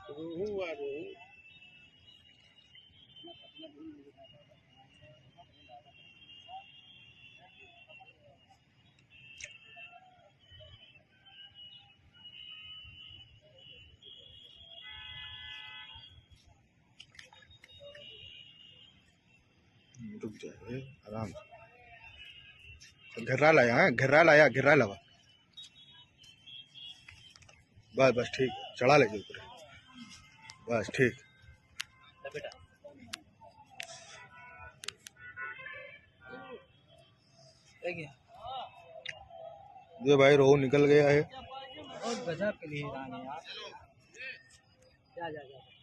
रोहू आ रोहू। रुक जाए आराम से। घेरा लाया है, घेरा लाया, घेरा लगा। बस बस ठीक, चढ़ा लेंगे ऊपर। बस ठीक। ये भाई रोहू निकल गया है। और गजब के लिए यार। जा जा जा।